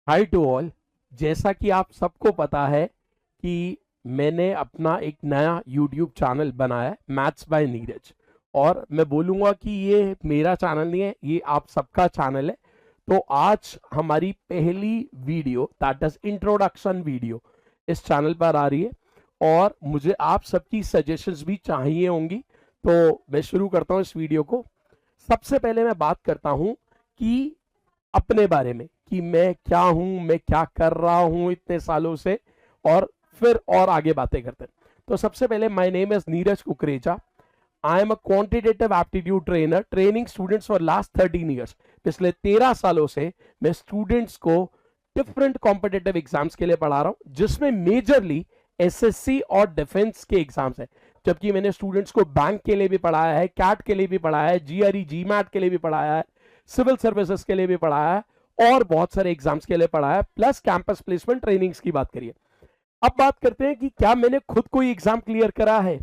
Hi to all. जैसा कि आप सबको पता है कि मैंने अपना एक नया यूट्यूब चैनल बनाया है, मैथ्स बाय नीरज। और मैं बोलूँगा कि ये मेरा चैनल नहीं है, ये आप सबका चैनल है। तो आज हमारी पहली video that is introduction video इस चैनल पर आ रही है और मुझे आप सबकी सजेशंस भी चाहिए होंगी। तो मैं शुरू करता हूँ इस वीडियो को। सबसे पहले मैं बात करता हूँ कि अपने बारे में कि मैं क्या हूं, मैं क्या कर रहा हूं इतने सालों से, और फिर और आगे बातें करते हैं। तो सबसे पहले my name is Neeraj Kukreja. I am a quantitative aptitude trainer training students for last 13 years. पिछले 13 सालों से मैं स्टूडेंट्स को डिफरेंट कॉम्पिटेटिव एग्जाम्स के लिए पढ़ा रहा हूं, जिसमें मेजरली एसएससी और डिफेंस के एग्जाम्स हैं। जबकि मैंने स्टूडेंट्स को बैंक के लिए भी पढ़ाया है, कैट के लिए भी पढ़ाया है, जीआरई जीमैट के लिए भी पढ़ाया है, सिविल सर्विसेज के लिए भी पढ़ाया है और बहुत सारे एग्जाम्स के लिए पढ़ाया है, प्लस कैंपस प्लेसमेंट ट्रेनिंग्स की बात करिए। अब बात करते हैं कि क्या मैंने खुद कोई एग्जाम क्लियर करा है।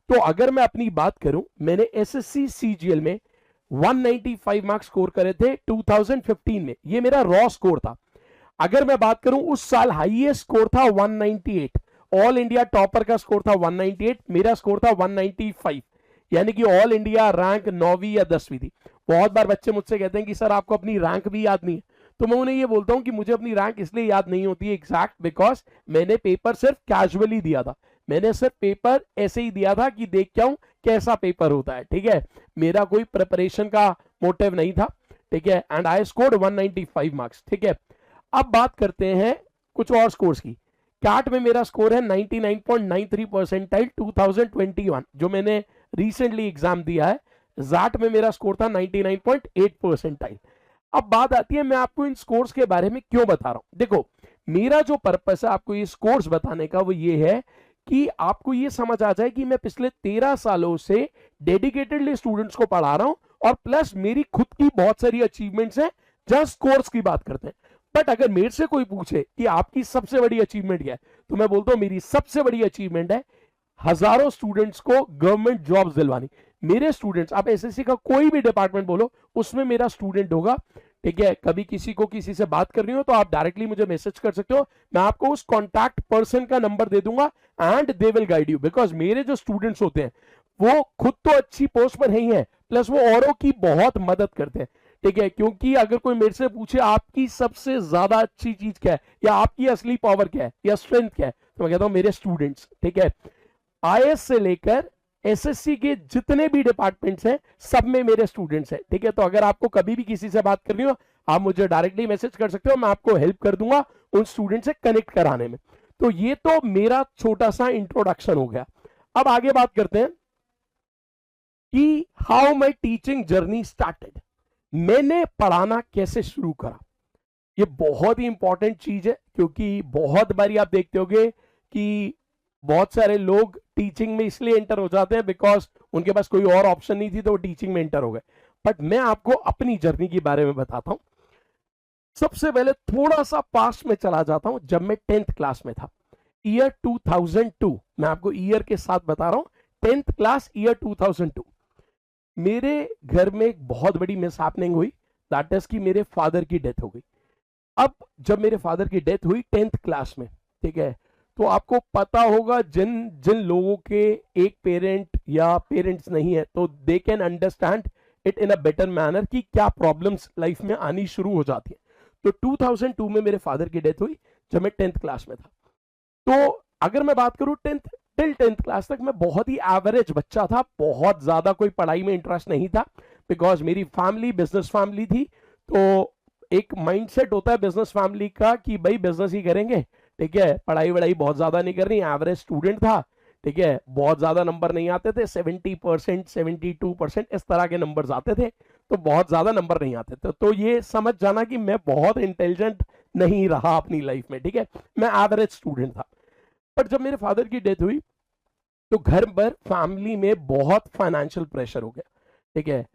तो अगर मैं अपनी बात करूं, मैंने एसएससी सीजीएल में 195 मार्क्स स्कोर करे थे 2015 में। ये मेरा रॉ स्कोर था। अगर मैं बात करूं, उस साल हाईएस्ट स्कोर था 198। ऑल इंडिया टॉपर का स्कोर था 198, मेरा स्कोर था 195। यानी कि ऑल इंडिया रैंक 9वीं या 10वीं थी। बहुत बार बच्चे मुझसे कहते हैं कि सर आपको अपनी रैंक भी याद नहीं है। तो मैं उन्हें ये बोलता हूं कि मुझे अपनी रैंक इसलिए याद नहीं होती है एग्जैक्ट बिकॉज मैंने पेपर सिर्फ कैजुअली दिया था। मैंने सिर्फ पेपर ऐसे ही दिया था कि देख के आऊं कैसा पेपर होता है, ठीक है। मेरा कोई प्रिपरेशन का मोटिव नहीं था, ठीक है। एंड आई स्कोर्ड 195 मार्क्स, ठीक है। अब बात करते हैं कुछ और स्कोर्स की। कैट में मेरा स्कोर है 99.93 परसेंटाइल 2021, जो मैंने रिसेंटली एग्जाम दिया है। जैट में मेरा स्कोर था 99.8 परसेंटाइल। अब बात आती है मैं आपको इन स्कोर्स के बारे में क्यों बता रहा हूं। देखो, मेरा जो पर्पस है आपको ये स्कोर्स बताने का वो ये है कि आपको ये समझ आ जाए कि मैं पिछले 13 सालों से डेडिकेटेडली स्टूडेंट्स को पढ़ा रहा हूं और प्लस मेरी खुद की बहुत सारी अचीवमेंट्स हैं जहां स्कोर्स की बात करते हैं। बट अगर मेरे से कोई पूछे कि आपकी सबसे बड़ी अचीवमेंट क्या है, तो मैं बोलता हूं मेरी सबसे बड़ी अचीवमेंट है हजारों स्टूडेंट्स को गवर्नमेंट जॉब्स दिलवानी। मेरे स्टूडेंट्स, आप एसएससी का कोई भी डिपार्टमेंट बोलो, उसमें मेरा स्टूडेंट होगा, ठीक है। कभी किसी को किसी से बात करनी हो तो आप डायरेक्टली मुझे मैसेज कर सकते हो, मैं आपको उस कॉन्टैक्ट पर्सन का नंबर दे दूंगा and they will guide you. Because मेरे जो स्टूडेंट्स होते हैं वो खुद तो अच्छी पोस्ट पर नहीं है, प्लस वो औरों की बहुत मदद करते हैं, ठीक है। क्योंकि अगर कोई मेरे से पूछे आपकी सबसे ज्यादा अच्छी चीज क्या है या आपकी असली पावर क्या है या स्ट्रेंथ क्या है, तो मैं कहता हूं मेरे स्टूडेंट्स, ठीक है। आईएएस से लेकर एसएससी के जितने भी डिपार्टमेंट्स हैं सब में मेरे स्टूडेंट्स हैं, ठीक है। तो अगर आपको कभी भी किसी से बात करनी हो, आप मुझे डायरेक्टली मैसेज कर सकते हो, मैं आपको हेल्प कर दूंगा उन स्टूडेंट से कनेक्ट कराने में। तो ये तो मेरा छोटा सा इंट्रोडक्शन हो गया। अब आगे बात करते हैं कि how my teaching journey started. मैंने पढ़ाना कैसे शुरू करा। ये बहुत ही इंपॉर्टेंट चीज है, क्योंकि बहुत बारी आप देखते होंगे कि बहुत सारे लोग टीचिंग में इसलिए एंटर हो जाते हैं बिकॉज उनके पास कोई और ऑप्शन नहीं थी तो वो टीचिंग में एंटर हो गए। बट मैं आपको अपनी जर्नी के बारे में बताता हूं। सबसे पहले थोड़ा सा पास्ट में चला जाता हूं, जब मैं 10th क्लास में था, ईयर 2002। मैं आपको ईयर के साथ बता रहा हूं, 10th क्लास, ईयर 2002। मेरे घर में एक बहुत बड़ी मिस हैपनिंग हुई, दैट इज कि मेरे फादर की डेथ हो गई। अब जब मेरे फादर की डेथ हुई 10th क्लास में, ठीक है, तो आपको पता होगा जिन जिन लोगों के एक पेरेंट या पेरेंट्स नहीं है तो they can understand it in a better manner कि क्या प्रॉब्लम्स लाइफ में आनी शुरू हो जाती है। तो 2002 में मेरे फादर की डेथ हुई जब मैं 10th क्लास में था। तो अगर मैं बात करूं 10th क्लास तक मैं बहुत ही एवरेज बच्चा था, बहुत ज्यादा कोई पढ़ाई में इंटरेस्ट नहीं था बिकॉज मेरी फैमिली बिजनेस फैमिली थी। तो एक माइंडसेट होता है बिजनेस फैमिली का कि भाई बिजनेस ही करेंगे, ठीक है, पढ़ाई वढ़ाई बहुत ज्यादा नहीं करनी। एवरेज स्टूडेंट था, ठीक है, बहुत ज्यादा नंबर नहीं आते थे, 70%, 72% इस तरह के नंबर आते थे, तो बहुत ज्यादा नंबर नहीं आते थे। तो ये समझ जाना कि मैं बहुत इंटेलिजेंट नहीं रहा अपनी लाइफ में, ठीक है, मैं एवरेज स्टूडेंट था। बट जब मेरे फादर की डेथ हुई तो घर पर फैमिली में बहुत फाइनेंशियल प्रेशर हो गया, ठीक है।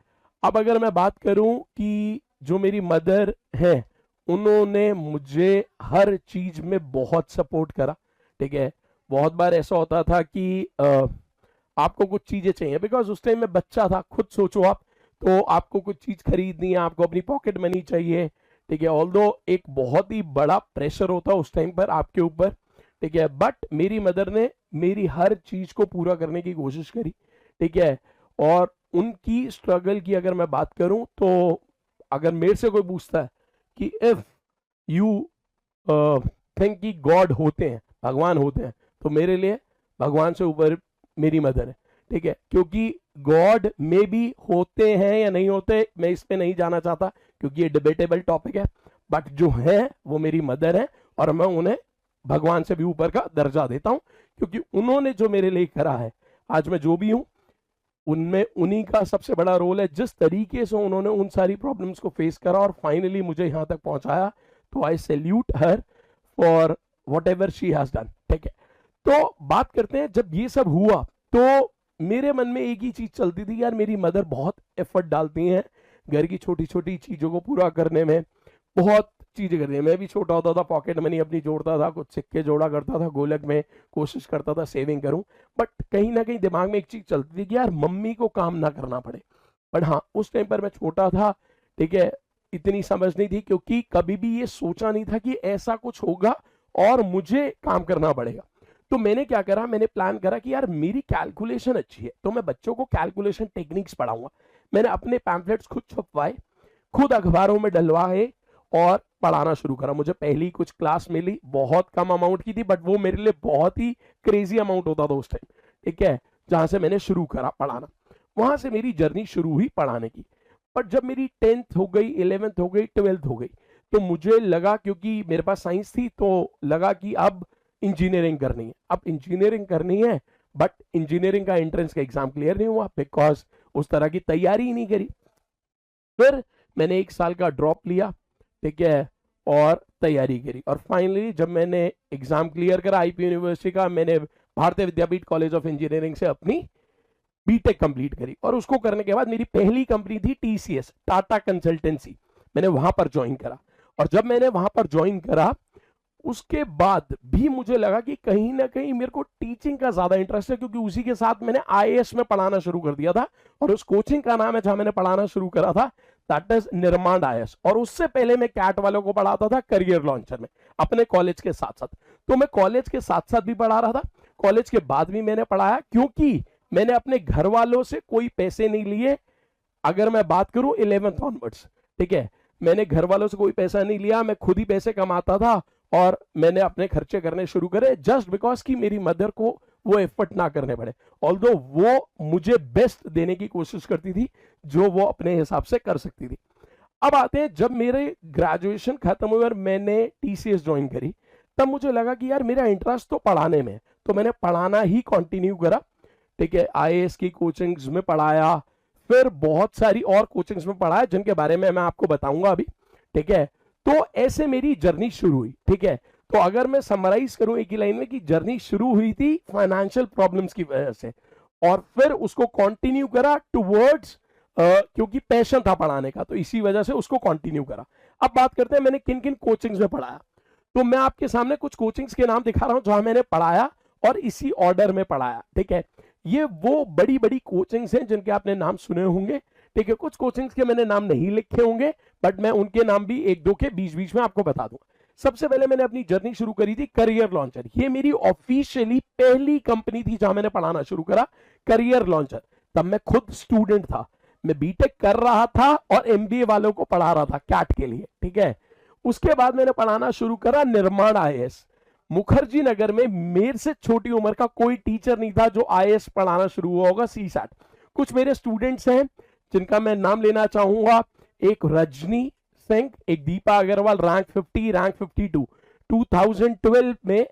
अब अगर मैं बात करूं कि जो मेरी मदर है, उन्होंने मुझे हर चीज में बहुत सपोर्ट करा, ठीक है। बहुत बार ऐसा होता था कि आपको कुछ चीजें चाहिए, बिकॉज उस टाइम मैं बच्चा था, खुद सोचो आप, तो आपको कुछ चीज खरीदनी है, आपको अपनी पॉकेट मनी चाहिए, ठीक है, ऑल्दो एक बहुत ही बड़ा प्रेशर होता है उस टाइम पर आपके ऊपर, ठीक है, बट मेरी मदर ने मेरी हर चीज को पूरा करने की कोशिश करी, ठीक है। और उनकी स्ट्रगल की अगर मैं बात करूं तो अगर मेरे से कोई पूछता है कि इफ यू थिंक कि गॉड होते हैं, भगवान होते हैं, तो मेरे लिए भगवान से ऊपर मेरी मदर है, ठीक है। क्योंकि गॉड में भी होते हैं या नहीं होते, मैं इस पे नहीं जाना चाहता क्योंकि ये डिबेटेबल टॉपिक है, बट जो है वो मेरी मदर है और मैं उन्हें भगवान से भी ऊपर का दर्जा देता हूं, क्योंकि उन्होंने जो मेरे लिए करा है, आज मैं जो भी हूं उनमें उन्हीं का सबसे बड़ा रोल है। जिस तरीके से उन्होंने उन सारी प्रॉब्लम्स को फेस करा और फाइनली मुझे यहां तक पहुंचाया, तो आई salute her for what ever she has done, ठीक है। तो बात करते हैं, जब ये सब हुआ तो मेरे मन में एक ही चीज चलती थी, यार मेरी मदर बहुत एफर्ट डालती हैं घर की छोटी छोटी चीजों को पूरा करने में, बहुत चीजें करती हैं। मैं भी छोटा होता था, पॉकेट मनी अपनी जोड़ता था, कुछ सिक्के जोड़ा करता था गोलक में, कोशिश करता था सेविंग करूं, बट कहीं ना कहीं दिमाग में एक चीज चलती थी कि यार मम्मी को काम ना करना पड़े। बट हाँ, उस टाइम पर मैं छोटा था, ठीक है, इतनी समझ नहीं थी, क्योंकि कभी भी ये सोचा नहीं था कि ऐसा कुछ होगा और मुझे काम करना पड़ेगा। तो मैंने क्या करा, मैंने प्लान करा कि यार मेरी कैलकुलेशन अच्छी है तो मैं बच्चों को कैलकुलेशन टेक्निक्स पढ़ाऊंगा। मैंने अपने पैम्फलेट्स खुद छपवाए, खुद अखबारों में डलवाए और पढ़ाना शुरू करा। मुझे पहली कुछ क्लास मिली, बहुत कम अमाउंट की थी, बट वो मेरे लिए बहुत ही क्रेजी अमाउंट होता था उस टाइम, ठीक है, जहां से मैंने शुरू करा पढ़ाना। वहां से मेरी जर्नी शुरू हुई पढ़ाने की। बट जब मेरी 10th हो गई, 11th हो गई, 12th हो गई, तो मुझे लगा, क्योंकि मेरे पास साइंस थी, तो लगा कि अब इंजीनियरिंग करनी है। अब इंजीनियरिंग करनी है, बट इंजीनियरिंग का एंट्रेंस का एग्जाम क्लियर नहीं हुआ, बिकॉज उस तरह की तैयारी ही नहीं करी। फिर मैंने 1 साल का ड्रॉप लिया, ठीक है, और तैयारी करी, और फाइनली जब मैंने एग्जाम क्लियर करा आईपी यूनिवर्सिटी का, मैंने भारतीय विद्यापीठ कॉलेज ऑफ इंजीनियरिंग से अपनी बीटेक कंप्लीट करी। और उसको करने के बाद मेरी पहली कंपनी थी टीसीएस, टाटा कंसल्टेंसी, मैंने वहां पर ज्वाइन करा। और जब मैंने वहां पर ज्वाइन करा, उसके बाद भी मुझे लगा कि कहीं ना कहीं मेरे को टीचिंग का ज्यादा इंटरेस्ट है, क्योंकि उसी के साथ मैंने आईएएस में पढ़ाना शुरू कर दिया था। और उस कोचिंग का नाम है जहां मैंने पढ़ाना शुरू करा था, दैट इज निर्माण आईएएस। और उससे पहले मैं कैट वालों को पढ़ाता था करियर लॉन्चर में, अपने कॉलेज के साथ साथ। तो मैं कॉलेज के साथ साथ भी पढ़ा रहा था, कॉलेज के बाद भी मैंने पढ़ाया, क्योंकि मैंने अपने घर वालों से कोई पैसे नहीं लिए। अगर मैं बात करूं 11th ऑनवर्ड्स, ठीक है, मैंने घर वालों से कोई पैसा नहीं लिया, मैं खुद ही पैसे कमाता था और मैंने अपने खर्चे करने शुरू करे, जस्ट बिकॉज कि मेरी मदर को वो एफर्ट ना करने पड़े। ऑल्दो वो मुझे बेस्ट देने की कोशिश करती थी जो वो अपने हिसाब से कर सकती थी। अब आते हैं, जब मेरे ग्रेजुएशन खत्म हुई और मैंने टीसीएस ज्वाइन करी, तब मुझे लगा कि यार मेरा इंटरेस्ट तो पढ़ाने में है, तो मैंने पढ़ाना ही कंटिन्यू करा, ठीक है। आईएएस की कोचिंग्स में पढ़ाया, फिर बहुत सारी और कोचिंग्स में पढ़ाया जिनके बारे में मैं आपको बताऊंगा अभी, ठीक है। तो ऐसे मेरी जर्नी शुरू हुई, ठीक है। तो अगर मैं समराइज करूं एक ही लाइन में, कि जर्नी शुरू हुई थी फाइनेंशियल प्रॉब्लम्स की वजह से, और फिर उसको कंटिन्यू करा टुवर्ड्स, क्योंकि पैशन था पढ़ाने का, तो इसी वजह से उसको कंटिन्यू करा। अब बात करते हैं मैंने किन किन कोचिंग्स में पढ़ाया। तो मैं आपके सामने कुछ कोचिंग्स के नाम दिखा रहा हूं जहां मैंने पढ़ाया और इसी ऑर्डर में पढ़ाया, ठीक है। ये वो बड़ी बड़ी कोचिंग्स हैं जिनके आपने नाम सुने होंगे, ठीक है। कुछ कोचिंग्स के मैंने नाम नहीं लिखे होंगे, बट मैं उनके नाम भी एक दो के बीच बीच में आपको बता दूंगा। सबसे पहले मैंने अपनी जर्नी शुरू करी थी करियर लॉन्चर। ये मेरी ऑफिशियली पहली कंपनी थी जहां मैंने पढ़ाना शुरू करा, करियर लॉन्चर। तब मैं खुद स्टूडेंट था, मैं बीटेक कर रहा था और एमबीए वालों को पढ़ा रहा था कैट के लिए, ठीक है। उसके बाद मैंने पढ़ाना शुरू करा निर्माण आईएएस। मुखर्जी नगर में मेरे से छोटी उम्र का कोई टीचर नहीं था जो आईएएस पढ़ाना शुरू हुआ होगा, सीसैट। कुछ मेरे स्टूडेंट्स हैं जिनका मैं नाम लेना चाहूंगा, एक रजनी सिंह, एक दीपा अग्रवाल, रैंक 50, रैंक 52, 2012 में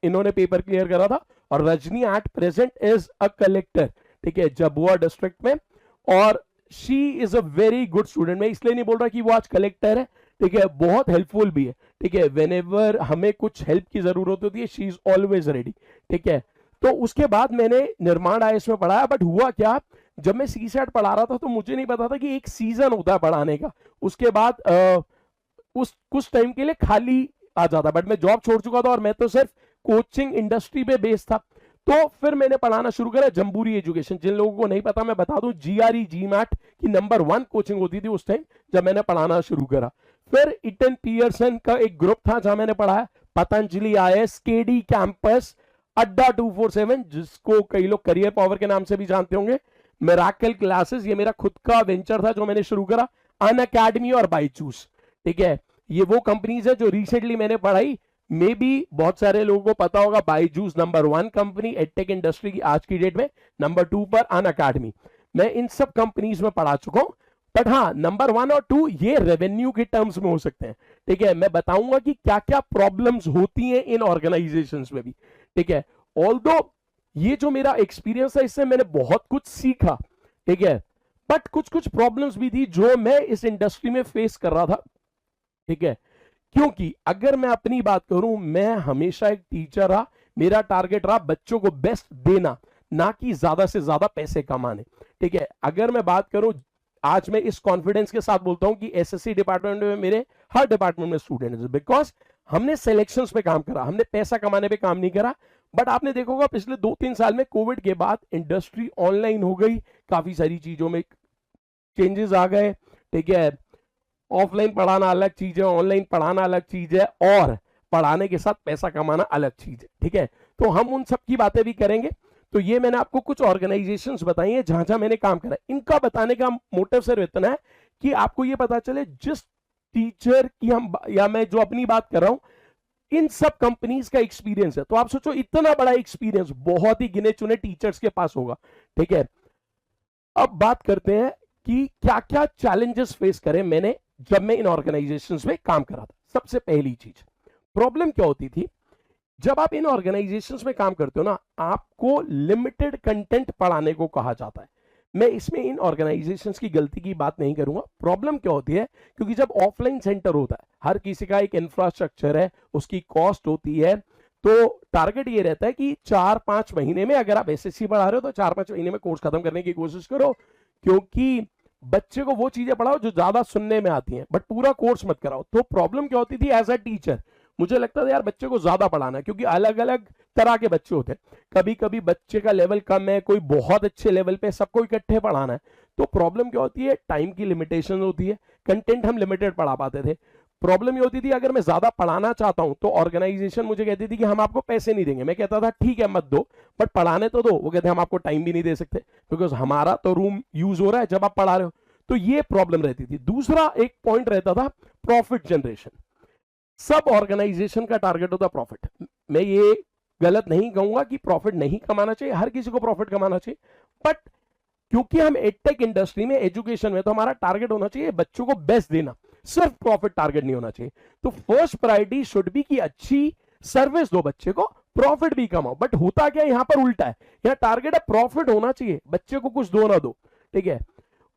इन्होंने पेपर क्लियर करा था। और Rajni at present is a collector, ठीक है, जबुआ डिस्ट्रिक्ट में। और she is a very good student. मैं इसलिए नहीं बोल रहा कि वो आज कलेक्टर है, ठीक है, बहुत हेल्पफुल भी है, ठीक है। व्हेनेवर हमें कुछ हेल्प की जरूरत होती है, शी इज ऑलवेज रेडी, ठीक है। तो उसके बाद मैंने निर्माण आईएएस में पढ़ाया। बट हुआ क्या, जब मैं सीसैट पढ़ा रहा था तो मुझे नहीं पता था कि एक सीजन होता है पढ़ाने का, उसके बाद उस कुछ टाइम के लिए खाली आ जाता। बट मैं जॉब छोड़ चुका था और मैं तो सिर्फ कोचिंग इंडस्ट्री पे बेस्ड था। तो फिर मैंने पढ़ाना शुरू करा जम्बूरी एजुकेशन। जिन लोगों को नहीं पता मैं बता दूं, जीआरई जीमैट की नंबर 1 कोचिंग होती थी उस टाइम जब मैंने पढ़ाना शुरू करा। फिर इटन पियर्सन का एक ग्रुप था जहां मैंने पढ़ा है, पतंजलि आईएएस, केडी कैंपस, अड्डा 247 जिसको कई लोग करियर पावर के नाम से भी जानते होंगे, मिराकल क्लासेस, ये मेरा खुद का वेंचर था जो मैंने शुरू करा, अन अकेडमी और बायजूस। ठीक है, ये वो कंपनीज है जो रिसेंटली मैंने पढ़ाई। मे बी बहुत सारे लोगों को पता होगा, Byju's number 1 company edtech industry की आज की डेट में, नंबर 2 पर अन अकेडमी। मैं इन सब कंपनीज में पढ़ा चुका हूं, बट हाँ नंबर 1 और 2 ये रेवेन्यू के टर्म्स में हो सकते हैं। ठीक है, मैं बताऊंगा कि क्या क्या प्रॉब्लम्स होती हैं इन ऑर्गेनाइजेशंस में भी। ठीक है, ऑल्दो ये जो मेरा एक्सपीरियंस है इससे मैंने बहुत कुछ सीखा। ठीक है, बट कुछ कुछ प्रॉब्लम्स भी थी जो मैं इस इंडस्ट्री में फेस कर रहा था। ठीक है, क्योंकि अगर मैं अपनी बात करूं, मैं हमेशा एक टीचर रहा, मेरा टारगेट रहा बच्चों को बेस्ट देना, ना कि ज्यादा से ज्यादा पैसे कमाने। ठीक है, अगर मैं बात करूं, आज मैं इस कॉन्फिडेंस के साथ बोलता हूं कि एसएससी डिपार्टमेंट में मेरे हर डिपार्टमेंट में स्टूडेंट है, बिकॉज हमने सिलेक्शंस पे काम करा, हमने पैसा कमाने पे काम नहीं करा। बट आपने देखा होगा पिछले 2-3 साल में कोविड के बाद इंडस्ट्री ऑनलाइन हो गई, काफी सारी चीजों में चेंजेस आ गए। ठीक है, ऑफलाइन पढ़ाना अलग चीज है, ऑनलाइन पढ़ाना अलग चीज है, और पढ़ाने के साथ पैसा कमाना अलग चीज है। ठीक है, तो हम उन सब की बातें भी करेंगे। तो ये मैंने आपको कुछ ऑर्गेनाइजेशंस बताई हैं जहां जहां मैंने काम करा। इनका बताने का मोटिव सिर्फ इतना है कि आपको ये पता चले जिस टीचर की हम या मैं जो अपनी बात कर रहा हूं, इन सब कंपनीज का एक्सपीरियंस है। तो आप सोचो इतना बड़ा एक्सपीरियंस बहुत ही गिने चुने टीचर्स के पास होगा। ठीक है, अब बात करते हैं कि क्या क्या चैलेंजेस फेस करे मैंने जब मैं इन ऑर्गेनाइजेशंस में काम करा था। सबसे पहली चीज, प्रॉब्लम क्या होती थी, जब आप इन ऑर्गेनाइजेशंस में काम करते हो ना, आपको लिमिटेड कंटेंट पढ़ाने को कहा जाता है। मैं इसमें इन ऑर्गेनाइजेशंस की गलती की बात नहीं करूंगा। प्रॉब्लम क्या होती है, क्योंकि जब ऑफलाइन सेंटर होता है, हर किसी का एक इंफ्रास्ट्रक्चर है, उसकी कॉस्ट होती है, तो टारगेट ये रहता है कि 4-5 महीने में, अगर आप एसएससी पढ़ा रहे हो तो 4-5 महीने में कोर्स खत्म करने की कोशिश करो, क्योंकि बच्चे को वो चीजें पढ़ाओ जो ज्यादा सुनने में आती हैं, बट पूरा कोर्स मत कराओ। तो प्रॉब्लम क्या होती थी, एज अ टीचर मुझे लगता था यार बच्चे को ज्यादा पढ़ाना है, क्योंकि अलग अलग तरह के बच्चे होते हैं। कभी कभी बच्चे का लेवल कम है, कोई बहुत अच्छे लेवल पे, सबको इकट्ठे पढ़ाना है। तो प्रॉब्लम क्या होती है, टाइम की लिमिटेशन होती है, कंटेंट हम लिमिटेड पढ़ा पाते थे। प्रॉब्लम ये होती थी, अगर मैं ज्यादा पढ़ाना चाहता हूं तो ऑर्गेनाइजेशन मुझे कहती थी कि हम आपको पैसे नहीं देंगे। मैं कहता था ठीक है मत दो, बट पढ़ाने तो दो। वो कहते हम आपको टाइम भी नहीं दे सकते, बिकॉज हमारा तो रूम यूज हो रहा है जब आप पढ़ा रहे हो। तो ये प्रॉब्लम रहती थी। दूसरा एक पॉइंट रहता था प्रॉफिट जनरेशन। सब ऑर्गेनाइजेशन का टारगेट होता प्रॉफिट। मैं ये गलत नहीं कहूंगा कि प्रॉफिट नहीं कमाना चाहिए, हर किसी को प्रॉफिट कमाना चाहिए, बट क्योंकि हम एडटेक इंडस्ट्री में, एजुकेशन में, तो हमारा टारगेट होना चाहिए बच्चों को बेस्ट देना, सिर्फ प्रॉफिट टारगेट नहीं होना चाहिए। तो फर्स्ट प्रायोरिटी शुड बी कि अच्छी सर्विस दो बच्चे को, प्रॉफिट भी कमाओ। बट होता क्या यहां पर उल्टा है, यहां टारगेट है प्रॉफिट होना चाहिए, बच्चे को कुछ दो ना दो। ठीक है,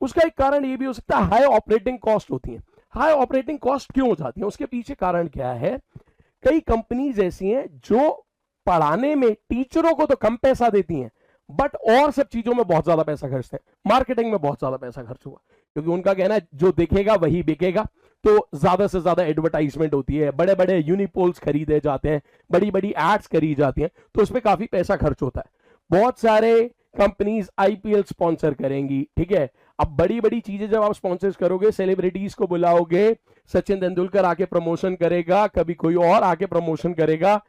उसका एक कारण ये भी हो सकता है हाई ऑपरेटिंग कॉस्ट होती है। हाई ऑपरेटिंग कॉस्ट क्यों हो जाती है, उसके पीछे कारण क्या है। कई कंपनीज ऐसी हैं जो पढ़ाने में टीचरों को तो कम पैसा देती हैं, बट और सब चीजों में बहुत ज्यादा पैसा खर्चते हैं। मार्केटिंग में बहुत ज्यादा पैसा खर्च हुआ, क्योंकि उनका कहना है जो दिखेगा वही बिकेगा। तो ज्यादा से ज्यादा एडवर्टाइजमेंट होती है, बड़े बड़े यूनिपोल्स खरीदे जाते हैं, बड़ी बड़ी एड्स करी जाती हैं, तो उस पर काफी पैसा खर्च होता है। बहुत सारे कंपनीज आईपीएल स्पॉन्सर करेंगी। ठीक है, अब बड़ी बड़ी चीजें जब आप स्पॉन्सर करोगे, सेलिब्रिटीज को बुलाओगे, सचिन तेंदुलकर आके प्रमोशन करेगा, कभी कोई और आके प्रमोशन करेगा,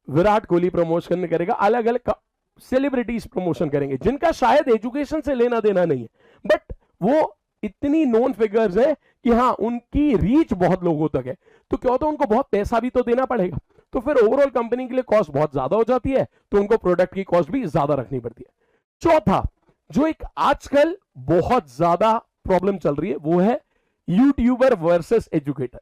विराट कोहली प्रमोशन करेगा, अलग अलग सेलिब्रिटीज प्रमोशन करेंगे जिनका शायद एजुकेशन से लेना देना नहीं है, बट वो इतनी नोन फिगर्स है कि हाँ उनकी रीच बहुत लोगों तक है। तो क्या होता है, उनको बहुत पैसा भी तो देना पड़ेगा, तो फिर ओवरऑल कंपनी के लिए कॉस्ट बहुत ज्यादा हो जाती है, तो उनको प्रोडक्ट की कॉस्ट भी ज्यादा रखनी पड़ती है। चौथा, जो एक आजकल बहुत ज्यादा प्रॉब्लम चल रही है, वो है यूट्यूबर वर्सेस एजुकेटर।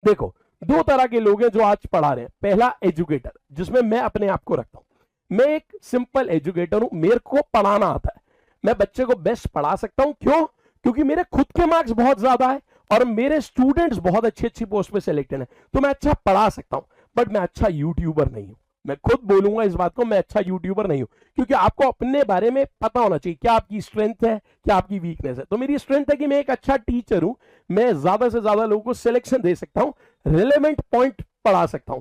देखो, दो तरह के लोग हैं जो आज पढ़ा रहे हैं। पहला एजुकेटर, जिसमें मैं अपने आप को रखता हूं। मैं एक सिंपल एजुकेटर हूं, मेरे को पढ़ाना आता है, मैं बच्चे को बेस्ट पढ़ा सकता हूं। क्यों? क्योंकि मेरे खुद के मार्क्स बहुत ज्यादा है और मेरे स्टूडेंट्स बहुत अच्छी अच्छी पोस्ट पे सिलेक्टेड है, तो मैं अच्छा पढ़ा सकता हूं। बट मैं अच्छा यूट्यूबर नहीं हूं। मैं खुद बोलूंगा इस बात को, मैं अच्छा यूट्यूबर नहीं हूं, क्योंकि आपको अपने बारे में पता होना चाहिए क्या आपकी स्ट्रेंथ है, क्या आपकी वीकनेस है। तो मेरी स्ट्रेंथ है कि मैं एक अच्छा टीचर हूं, मैं ज्यादा से ज्यादा लोगों को सिलेक्शन दे सकता हूं, रिलेवेंट पॉइंट पढ़ा सकता हूं।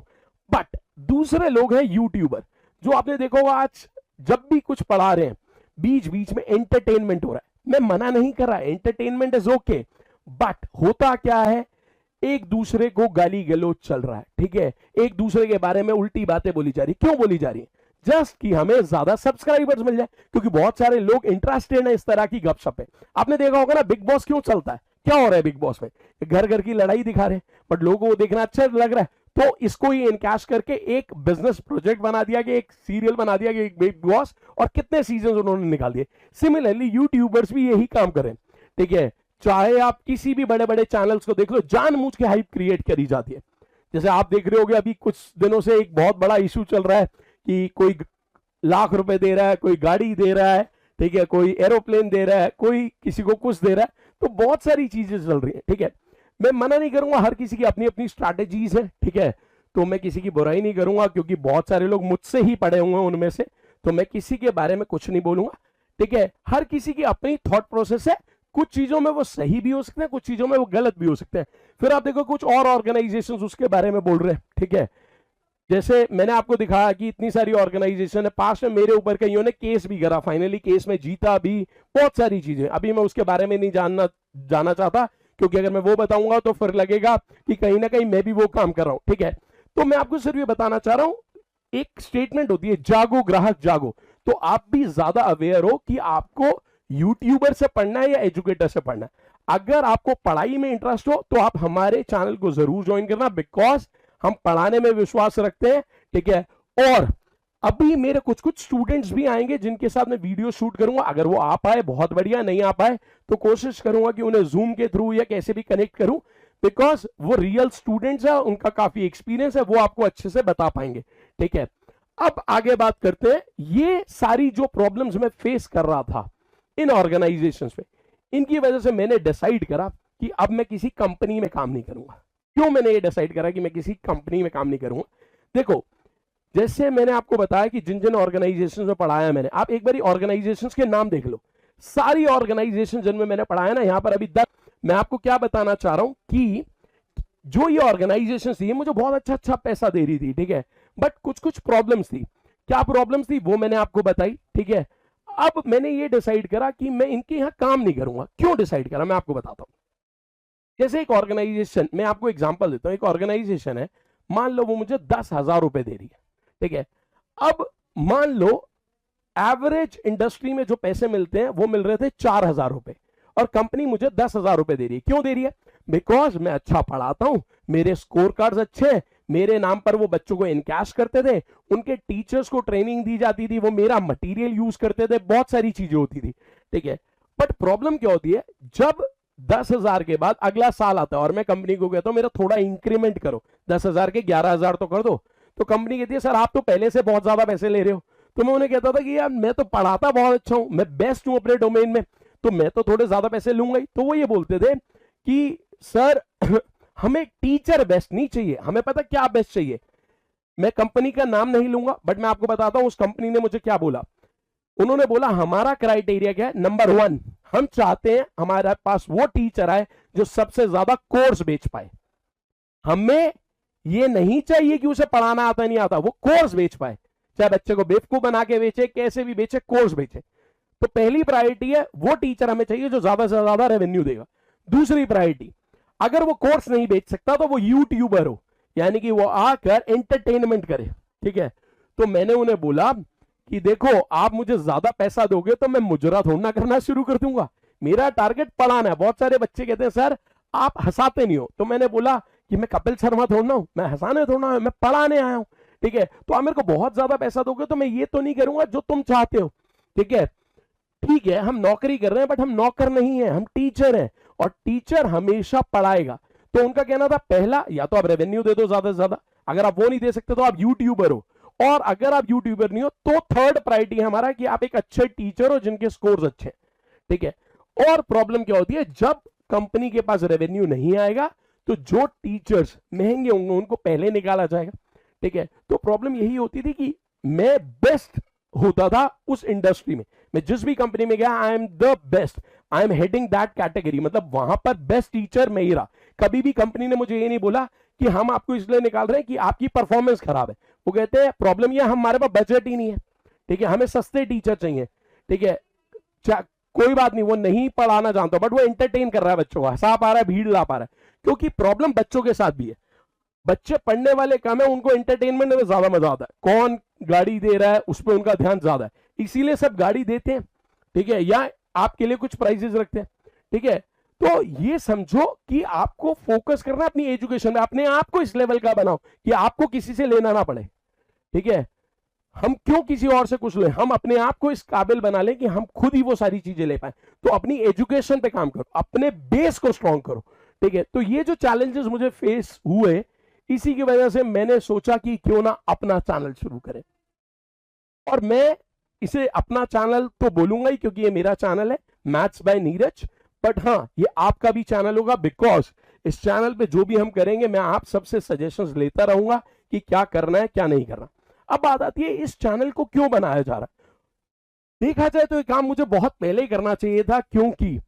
बट दूसरे लोग हैं यूट्यूबर, जो आपने देखा होगा आज जब भी कुछ पढ़ा रहे हैं बीच बीच में एंटरटेनमेंट हो रहा है। मैं मना नहीं कर रहा, एंटरटेनमेंट इज ओके, बट होता क्या है, एक दूसरे को गाली गलौज चल रहा है, ठीक है, एक दूसरे के बारे में उल्टी बातें बोली जा रही। क्यों बोली जा रही है? जस्ट कि हमें ज्यादा सब्सक्राइबर्स मिल जाए, क्योंकि बहुत सारे लोग इंटरेस्टेड है इस तरह की गपशप है। आपने देखा होगा ना बिग बॉस क्यों चलता है, क्या हो रहा है बिग बॉस में? घर घर की लड़ाई दिखा रहे हैं, बट लोगों को देखना अच्छा लग रहा है, तो इसको ही इनकैश करके एक बिजनेस प्रोजेक्ट बना दिया कि एक सीरियल बना दिया कि एक बिग बॉस, और कितने सीजन उन्होंने निकाल दिए। सिमिलरली यूट्यूबर्स भी यही काम करें, ठीक है। चाहे आप किसी भी बड़े बड़े चैनल्स को देख लो, जानबूझ के हाइप क्रिएट करी जाती है। जैसे आप देख रहे होगे अभी कुछ दिनों से एक बहुत बड़ा इशू चल रहा है कि कोई लाख रुपए दे रहा है, कोई गाड़ी दे रहा है, ठीक है, कोई एरोप्लेन दे रहा है, कोई किसी को कुछ दे रहा है, तो बहुत सारी चीजें चल रही है, ठीक है। मैं मना नहीं करूंगा, हर किसी की अपनी अपनी स्ट्रैटेजीज है, ठीक है, तो मैं किसी की बुराई नहीं करूंगा, क्योंकि बहुत सारे लोग मुझसे ही पढ़े हुए हैं उनमें से, तो मैं किसी के बारे में कुछ नहीं बोलूंगा, ठीक है। हर किसी की अपनी थॉट प्रोसेस है, कुछ चीजों में वो सही भी हो सकते हैं, कुछ चीजों में वो गलत भी हो सकते हैं। फिर आप देखो कुछ और ऑर्गेनाइजेशंस उसके बारे में बोल रहे हैं, ठीक है। जैसे मैंने आपको दिखाया कि इतनी सारी ऑर्गेनाइजेशन है, पास में मेरे ऊपर कईयों ने केस भी करा, फाइनली केस में जीता भी, बहुत सारी चीजें। अभी मैं उसके बारे में नहीं जाना चाहता, क्योंकि अगर मैं वो बताऊंगा तो फिर लगेगा कि कहीं ना कहीं मैं भी वो काम कर रहा हूं, ठीक है। तो मैं आपको सिर्फ ये बताना चाह रहा हूं, एक स्टेटमेंट होती है, जागो ग्राहक जागो। तो आप भी ज्यादा अवेयर हो कि आपको यूट्यूबर से पढ़ना है या एजुकेटर से पढ़ना है। अगर आपको पढ़ाई में इंटरेस्ट हो तो आप हमारे चैनल को जरूर ज्वाइन करना, बिकॉज हम पढ़ाने में विश्वास रखते हैं, ठीक है। और अभी मेरे कुछ कुछ स्टूडेंट्स भी आएंगे जिनके साथ मैं वीडियो शूट करूंगा। अगर वो आ पाए बहुत बढ़िया, नहीं आ पाए तो कोशिश करूंगा कि उन्हें जूम के थ्रू या कैसे भी कनेक्ट करूं, बिकॉज वो रियल स्टूडेंट्स है, उनका काफी एक्सपीरियंस है, वो आपको अच्छे से बता पाएंगे, ठीक है। अब आगे बात करते हैं, ये सारी जो प्रॉब्लम्स मैं फेस कर रहा था इन ऑर्गेनाइजेशंस में, इनकी वजह से मैंने डिसाइड करा कि अब मैं किसी कंपनी में काम नहीं करूंगा। क्यों मैंने ये डिसाइड करा कि मैं किसी कंपनी में काम नहीं करूंगा? देखो, जैसे मैंने आपको बताया कि जिन जिन ऑर्गेनाइजेशंस में पढ़ाया मैंने, आप एक बार ऑर्गेनाइजेशंस के नाम देख लो, सारी ऑर्गेनाइजेशन जिनमें मैंने पढ़ाया ना, यहां पर अभी तक मैं आपको क्या बताना चाह रहा हूं कि जो ये ऑर्गेनाइजेशन थी, मुझे बहुत अच्छा अच्छा पैसा दे रही थी, ठीक है, बट कुछ कुछ प्रॉब्लम्स थी। क्या प्रॉब्लम्स थी वो मैंने आपको बताई, ठीक है। अब मैंने ये डिसाइड करा कि मैं इनके यहां काम नहीं करूंगा। क्यों डिसाइड करा, मैं आपको बताता हूं। जैसे एक ऑर्गेनाइजेशन, मैं आपको एग्जांपल देता हूं, एक ऑर्गेनाइजेशन है, मान लो वो मुझे 10,000 रुपए दे रही है, ठीक है। अब मान लो एवरेज इंडस्ट्री में जो पैसे मिलते हैं वो मिल रहे थे 4,000 रुपए, और कंपनी मुझे 10,000 रुपए दे रही है। क्यों दे रही है? बिकॉज मैं अच्छा पढ़ाता हूं, मेरे स्कोर कार्ड्स अच्छे हैं, मेरे नाम पर वो बच्चों को इनकैश करते थे, उनके टीचर्स को ट्रेनिंग दी जाती थी, वो मेरा मटेरियल यूज करते थे, बहुत सारी चीजें होती थी, ठीक है। बट प्रॉब्लम क्या होती है, जब 10,000 के बाद अगला साल आता है और मैं कंपनी को कहता हूं मेरा थोड़ा इंक्रीमेंट करो, 10,000 के 11,000 तो कर दो, तो कंपनी कहती है सर आप तो पहले से बहुत ज्यादा पैसे ले रहे हो। तो मैं उन्हें कहता था कि यार मैं तो पढ़ाता बहुत अच्छा हूं, मैं बेस्ट हूं अपने डोमेन में, तो मैं तो थोड़े ज्यादा पैसे लूंगा ही। तो वो ये बोलते थे कि सर हमें टीचर बेस्ट नहीं चाहिए, हमें पता क्या बेस्ट चाहिए। मैं कंपनी का नाम नहीं लूंगा, बट मैं आपको बताता हूं उस कंपनी ने मुझे क्या बोला। उन्होंने बोला हमारा क्राइटेरिया क्या है, नंबर 1, हम चाहते हैं हमारे पास वो टीचर आए जो सबसे ज्यादा कोर्स बेच पाए। हमें ये नहीं चाहिए कि उसे पढ़ाना आता नहीं आता, वो कोर्स बेच पाए, चाहे बच्चे को बेवकूफ बना के बेचे, कैसे भी बेचे, कोर्स बेचे। तो पहली प्रायोरिटी है वो टीचर हमें चाहिए जो ज्यादा से ज्यादा रेवेन्यू देगा। दूसरी प्रायोरिटी, अगर वो कोर्स नहीं बेच सकता तो वो यूट्यूबर हो, यानी कि वो आकर एंटरटेनमेंट करे, ठीक है। तो मैंने उन्हें बोला कि देखो आप मुझे ज्यादा पैसा दोगे तो मैं मुजरा थोड़ा करना शुरू कर दूंगा, मेरा टारगेट पढ़ाना है। बहुत सारे बच्चे कहते हैं सर आप हंसाते नहीं हो, तो मैंने बोला कि मैं कपिल शर्मा थोड़ा हूं, मैं हंसाने थोड़ा हूं, मैं पढ़ाने आया हूं, ठीक है। तो आप मेरे को बहुत ज्यादा पैसा दोगे तो मैं ये तो नहीं करूंगा जो तुम चाहते हो, ठीक है। ठीक है हम नौकरी कर रहे हैं, बट हम नौकर नहीं है, हम टीचर हैं, और टीचर हमेशा पढ़ाएगा। तो उनका कहना था पहला, या तो आप रेवेन्यू दे दो ज्यादा से ज्यादा, अगर आप वो नहीं दे सकते तो आप यूट्यूबर हो, और अगर आप यूट्यूबर नहीं हो तो थर्ड प्रायोरिटी है हमारा कि आप एक अच्छे टीचर हो जिनके स्कोर्स अच्छे हैं, ठीक है। और प्रॉब्लम क्या होती है, जब कंपनी के पास रेवेन्यू नहीं आएगा तो जो टीचर्स महंगे होंगे उनको पहले निकाला जाएगा, ठीक है। तो प्रॉब्लम यही होती थी कि मैं बेस्ट होता था उस इंडस्ट्री में, मैं जिस भी कंपनी में गया I am the best, I am heading that category, मतलब वहां पर बेस्ट टीचर मैं ही रहा। कभी भी कंपनी ने मुझे ये नहीं बोला कि हम आपको इसलिए निकाल रहे हैं कि आपकी परफॉर्मेंस खराब है। वो कहते हैं प्रॉब्लम ये हमारे पास बजट ही नहीं है, ठीक है, हमें सस्ते टीचर चाहिए, ठीक है। कोई बात नहीं, वो नहीं पढ़ाना जानता बट वो एंटरटेन कर रहा है बच्चों को, हंसा पा रहा है, भीड़ ला पा रहा है। क्योंकि प्रॉब्लम बच्चों के साथ भी है। बच्चे पढ़ने वाले कम है, उनको एंटरटेनमेंट में ज्यादा मजा आता है, कौन गाड़ी दे रहा है उस पर उनका ध्यान ज्यादा है, इसीलिए सब गाड़ी देते हैं, ठीक है, या आपके लिए कुछ प्राइजेस रखते हैं, ठीक है। तो ये समझो कि आपको फोकस करना है अपनी एजुकेशन में, अपने आप को इस लेवल का बनाओ कि आपको किसी से लेना ना पड़े, ठीक है। हम क्यों किसी और से कुछ ले, हम अपने आप को इस काबिल बना लें कि हम खुद ही वो सारी चीजें ले पाए। तो अपनी एजुकेशन पे काम करो, अपने बेस को स्ट्रांग करो, ठीक है। तो ये जो चैलेंजेस मुझे फेस हुए, इसी की वजह से मैंने सोचा कि क्यों ना अपना चैनल शुरू करें। और मैं इसे अपना चैनल तो बोलूंगा ही, क्योंकि ये मेरा चैनल है मैथ्स बाय नीरज, बट हाँ ये आपका भी चैनल होगा, बिकॉज इस चैनल पे जो भी हम करेंगे मैं आप सबसे सजेशंस लेता रहूंगा कि क्या करना है क्या नहीं करना। अब बात आती है इस चैनल को क्यों बनाया जा रहा है। देखा जाए तो ये काम मुझे बहुत पहले ही करना चाहिए था, क्योंकि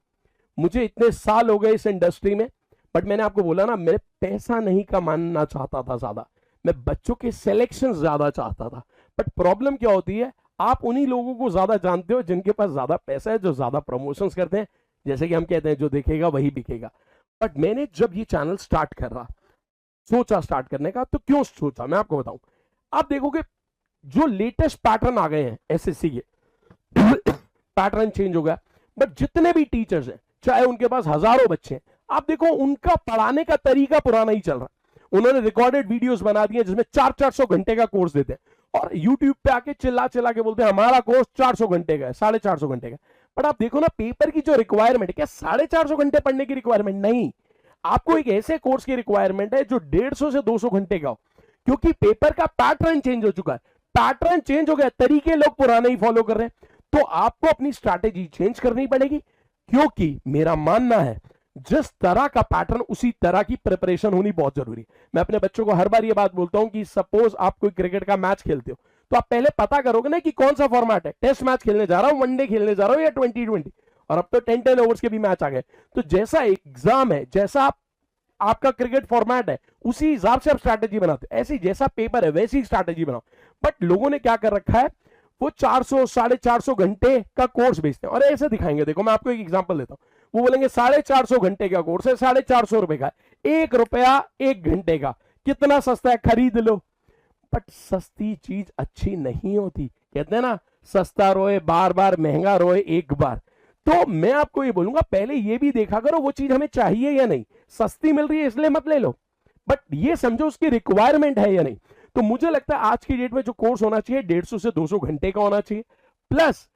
मुझे इतने साल हो गए इस इंडस्ट्री में, बट मैंने आपको बोला ना, मैं पैसा नहीं कमाना चाहता था ज्यादा, मैं बच्चों के सिलेक्शन ज्यादा चाहता था। बट प्रॉब्लम क्या होती है, आप उन्हीं लोगों को ज्यादा जानते हो जिनके पास ज्यादा पैसा है, जो ज्यादा प्रमोशंस करते हैं, जैसे कि हम कहते हैं जो देखेगा वही बिकेगा। बट मैंने जब ये चैनल स्टार्ट कर रहा, सोचा स्टार्ट करने का, तो क्यों सोचा मैं आपको बताऊं। आप देखोगे जो लेटेस्ट पैटर्न आ गए हैं एसएससी के, पैटर्न चेंज हो गया, बट जितने भी टीचर्स हैं, चाहे उनके पास हजारों बच्चे हैं, आप देखो उनका पढ़ाने का तरीका पुराना ही चल रहा है। उन्होंने रिकॉर्डेड वीडियोस बना दिए जिसमें 400-400 घंटे का कोर्स देते हैं, और यूट्यूब पे आके चिल्ला चिल्ला के बोलते हैं हमारा कोर्स 400 घंटे का है, 450 घंटे का। बट आप देखो ना पेपर की जो रिक्वायरमेंट है, क्या 450 घंटे पढ़ने की रिक्वायरमेंट नहीं, आपको एक ऐसे कोर्स की रिक्वायरमेंट है जो 150 से 200 घंटे का हो, क्योंकि पेपर का पैटर्न चेंज हो चुका है, पैटर्न चेंज हो गया, तरीके लोग पुराने ही फॉलो कर रहे हैं। तो आपको अपनी स्ट्रैटेजी चेंज करनी पड़ेगी, क्योंकि मेरा मानना है जिस तरह का पैटर्न उसी तरह की प्रिपरेशन होनी बहुत जरूरी है। मैं अपने बच्चों को हर बार ये बात बोलता हूं कि सपोज आप कोई क्रिकेट का मैच खेलते हो, तो आप पहले पता करोगे ना कि कौन सा फॉर्मेट है, टेस्ट मैच खेलने जा रहा हूं, वनडे खेलने जा रहा हूं, या 2020, और अब तो 10-10 ओवर्स के भी मैच आ गए। तो जैसा एग्जाम है, जैसा आपका क्रिकेट फॉर्मेट है, उसी हिसाब से आप स्ट्रैटेजी बनाते हो, ऐसी जैसा पेपर है वैसी स्ट्रैटेजी बनाओ। बट लोगों ने क्या कर रखा है, वो 400 450 घंटे का कोर्स बेचते हैं, और ऐसे दिखाएंगे, देखो मैं आपको एक एग्जांपल देता हूं, वो बोलेंगे 450 घंटे का कोर्स है, 450 रुपए का, 1 रुपया 1 घंटे का, कितना सस्ता है, खरीद लो। बट सस्ती चीज अच्छी नहीं होती, कहते हैं ना सस्ता रोए बार बार, महंगा रोए एक बार। तो मैं आपको ये बोलूंगा पहले ये भी देखा करो वो चीज हमें चाहिए या नहीं, सस्ती मिल रही है इसलिए मत ले लो, बट ये समझो उसकी रिक्वायरमेंट है या नहीं। तो मुझे लगता है आज की डेट में जो कोर्स होना चाहिए 150 से 200 घंटे का होना चाहिए, प्लस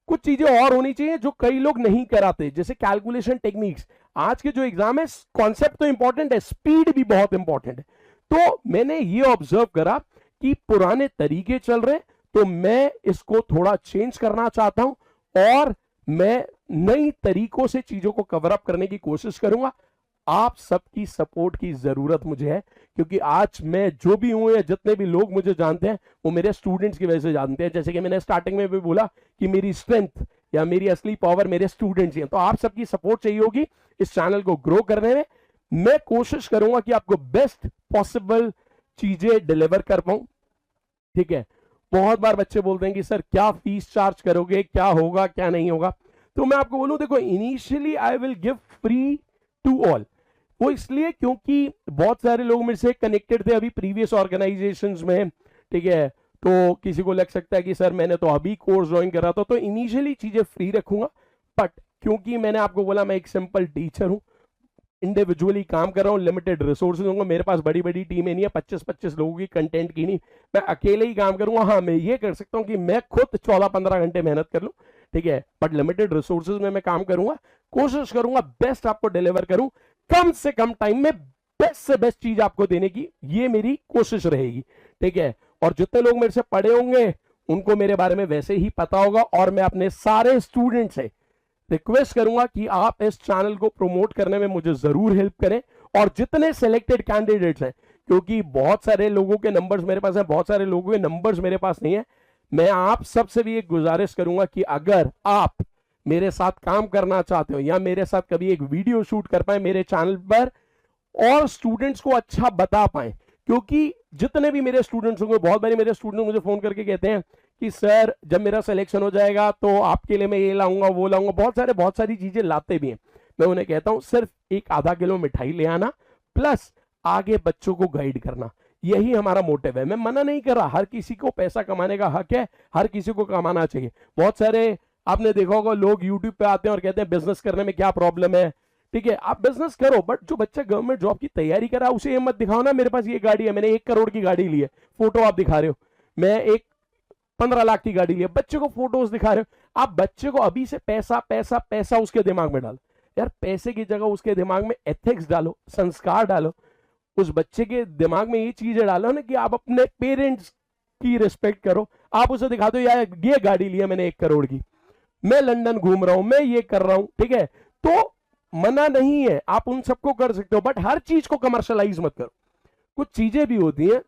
कुछ चीजें और होनी चाहिए जो कई लोग नहीं कराते, जैसे कैलकुलेशन टेक्निक्स। आज के जो एग्जाम है, कॉन्सेप्ट तो इंपॉर्टेंट है, स्पीड भी बहुत इंपॉर्टेंट है। तो मैंने ये ऑब्जर्व करा कि पुराने तरीके चल रहे, तो मैं इसको थोड़ा चेंज करना चाहता हूं, और मैं नई तरीकों से चीजों को कवर अप करने की कोशिश करूंगा। आप सबकी सपोर्ट की जरूरत मुझे है, क्योंकि आज मैं जो भी हूं, या जितने भी लोग मुझे जानते हैं वो मेरे स्टूडेंट्स की वजह से जानते हैं। जैसे कि मैंने स्टार्टिंग में भी बोला कि मेरी स्ट्रेंथ या मेरी असली पावर मेरे स्टूडेंट्स ही हैं। तो आप सबकी सपोर्ट चाहिए होगी इस चैनल को ग्रो करने में। मैं कोशिश करूंगा कि आपको बेस्ट पॉसिबल चीजें डिलीवर कर पाऊं, ठीक है। बहुत बार बच्चे बोलते हैं कि सर क्या फीस चार्ज करोगे, क्या होगा क्या नहीं होगा। तो मैं आपको बोलूं, देखो initially I will give free to all. वो इसलिए क्योंकि बहुत सारे लोग मेरे से कनेक्टेड थे अभी प्रीवियस ऑर्गेनाइजेशंस में, ठीक है। तो किसी को लग सकता है कि सर मैंने तो अभी कोर्स ज्वाइन करा था, तो इनिशियली चीजें फ्री रखूंगा। बट क्योंकि मैंने आपको बोला मैं एक सिंपल टीचर हूं, इंडिविजुअली काम कर रहा हूं, लिमिटेड रिसोर्सेज होंगे, मेरे पास बड़ी बड़ी टीमें नहीं है, 25-25 लोगों की कंटेंट की नहीं, मैं अकेले ही काम करूंगा। हाँ मैं ये कर सकता हूं कि मैं खुद 14-15 घंटे मेहनत कर लूं, ठीक है, बट लिमिटेड रिसोर्सेज में मैं काम करूंगा, कोशिश करूंगा बेस्ट आपको डिलीवर करूं, कम से कम टाइम में बेस्ट से बेस्ट चीज आपको देने की, ये मेरी कोशिश रहेगी, ठीक है। और जितने लोग मेरे से पढ़े होंगे उनको मेरे बारे में वैसे ही पता होगा, और मैं अपने सारे स्टूडेंट से रिक्वेस्ट करूंगा कि आप इस चैनल को प्रमोट करने में मुझे जरूर हेल्प करें। और जितने सिलेक्टेड कैंडिडेट्स हैं, क्योंकि बहुत सारे लोगों के नंबर्स मेरे पास हैं, बहुत सारे लोगों के नंबर्स मेरे पास नहीं है, मैं आप सबसे भी एक गुजारिश करूंगा कि अगर आप मेरे साथ काम करना चाहते हो, या मेरे साथ कभी एक वीडियो शूट कर पाए मेरे चैनल पर, और स्टूडेंट्स को अच्छा बता पाए, क्योंकि जितने भी मेरे स्टूडेंट्स होंगे, बहुत बार मेरे स्टूडेंट मुझे फोन करके कहते हैं कि सर जब मेरा सिलेक्शन हो जाएगा तो आपके लिए मैं ये लाऊंगा वो लाऊंगा, बहुत सारी चीजें लाते भी हैं। मैं उन्हें कहता हूं सिर्फ एक आधा किलो मिठाई ले आना, प्लस आगे बच्चों को गाइड करना, यही हमारा मोटिव है। मैं मना नहीं कर रहा, हर किसी को पैसा कमाने का हक है, हर किसी को कमाना चाहिए। बहुत सारे आपने देखा होगा लोग यूट्यूब पे आते हैं और कहते हैं बिजनेस करने में क्या प्रॉब्लम है। ठीक है, आप बिजनेस करो, बट जो बच्चा गवर्नमेंट जॉब की तैयारी कर रहा है उसे ये मत दिखाओ ना मेरे पास ये गाड़ी है, मैंने 1 करोड़ की गाड़ी ली है, फोटो आप दिखा रहे हो, मैं एक 15 लाख की गाड़ी ली है, बच्चे को फोटोज दिखा रहे हो। आप बच्चे को अभी से पैसा पैसा पैसा उसके दिमाग में डालो यार, पैसे की जगह उसके दिमाग में एथिक्स डालो, संस्कार डालो। उस बच्चे के दिमाग में ये चीजें डालो ना कि आप अपने पेरेंट्स की रिस्पेक्ट करो। आप उसे दिखा दो यार ये गाड़ी ली है मैंने 1 करोड़ की, मैं लंदन घूम रहा हूं, मैं ये कर रहा हूं। ठीक है, तो मना नहीं है, आप उन सबको कर सकते हो, बट हर चीज को कमर्शलाइज मत करो। कुछ चीजें भी होती हैं,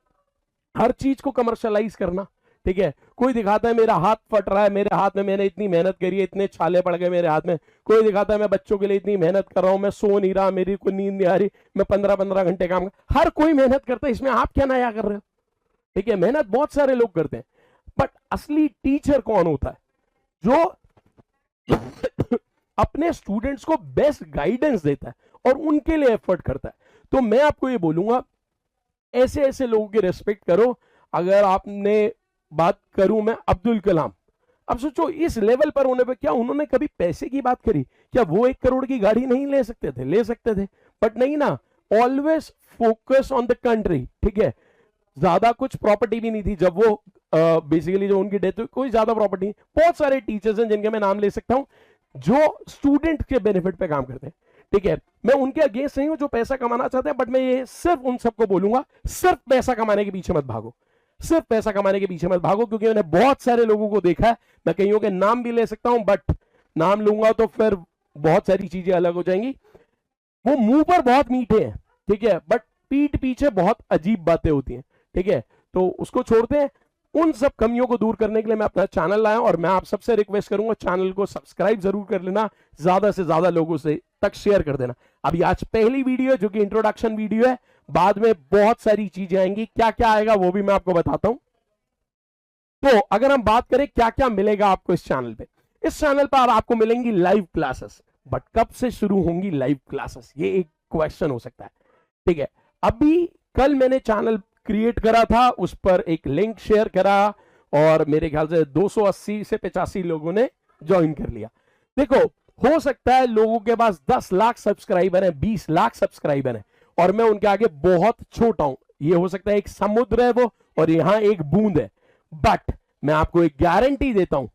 हर चीज को कमर्शलाइज करना। ठीक है, कोई दिखाता है मेरा हाथ फट रहा है, मेरे हाथ में मैंने इतनी मेहनत करी है, इतने छाले पड़ गए मेरे हाथ में। कोई दिखाता है मैं बच्चों के लिए इतनी मेहनत कर रहा हूं, मैं सो नहीं रहा, मेरी कोई नींद नहीं आ रही, मैं 15-15 घंटे काम कर। हर कोई मेहनत करता है, इसमें आप क्या नया कर रहे हो। ठीक है, मेहनत बहुत सारे लोग करते हैं, बट असली टीचर कौन होता है? जो अपने स्टूडेंट्स को बेस्ट गाइडेंस देता है और उनके लिए एफर्ट करता है। तो मैं आपको ये बोलूंगा, ऐसे ऐसे लोगों की रेस्पेक्ट करो। अगर आपने बात करूं मैं अब्दुल कलाम, अब सोचो इस लेवल पर होने पे क्या उन्होंने कभी पैसे की बात करी? क्या वो 1 करोड़ की गाड़ी नहीं ले सकते थे? ले सकते थे, बट नहीं ना। Always focus on the country. ठीक है, ज्यादा कुछ प्रॉपर्टी भी नहीं थी जब वो बेसिकली जो उनकी डेथ हुई, कोई ज्यादा प्रॉपर्टी नहीं। बहुत सारे टीचर्स हैं जिनके मैं नाम ले सकता हूं जो स्टूडेंट के बेनिफिट पे काम करते हैं। ठीक है, मैं उनके अगेंस्ट नहीं हूं जो पैसा कमाना चाहते हैं, बट मैं ये सिर्फ उन सबको बोलूंगा, सिर्फ पैसा कमाने के पीछे मत भागो, सिर्फ पैसा कमाने के पीछे मत भागो, क्योंकि मैंने बहुत सारे लोगों को देखा है। मैं कईयों के नाम भी ले सकता हूं, बट नाम लूंगा तो फिर बहुत सारी चीजें अलग हो जाएंगी। वो मुंह पर बहुत मीठे हैं, ठीक है, बट पीठ पीछे बहुत अजीब बातें होती हैं। ठीक है, तो उसको छोड़ते हैं। उन सब कमियों को दूर करने के लिए मैं अपना चैनल लाया, और मैं आप सबसे रिक्वेस्ट करूंगा चैनल को सब्सक्राइब जरूर कर लेना, ज्यादा से ज्यादा लोगों से तक शेयर कर देना। अभी आज पहली वीडियो है जो कि इंट्रोडक्शन वीडियो है, बाद में बहुत सारी चीजें आएंगी, क्या क्या आएगा वो भी मैं आपको बताता हूं। तो अगर हम बात करें क्या क्या मिलेगा आपको इस चैनल पे, इस चैनल पर आपको मिलेंगी लाइव क्लासेस, बट कब से शुरू होंगी लाइव क्लासेस, ये एक क्वेश्चन हो सकता है। ठीक है, अभी कल मैंने चैनल क्रिएट करा था, उस पर एक लिंक शेयर करा और मेरे ख्याल से 280 से 85 लोगों ने ज्वाइन कर लिया। देखो, हो सकता है लोगों के पास 10 लाख सब्सक्राइबर है, 20 लाख सब्सक्राइबर है, और मैं उनके आगे बहुत छोटा हूं। ये हो सकता है एक समुद्र है वो, और यहां एक बूंद है, बट मैं आपको एक गारंटी देता हूं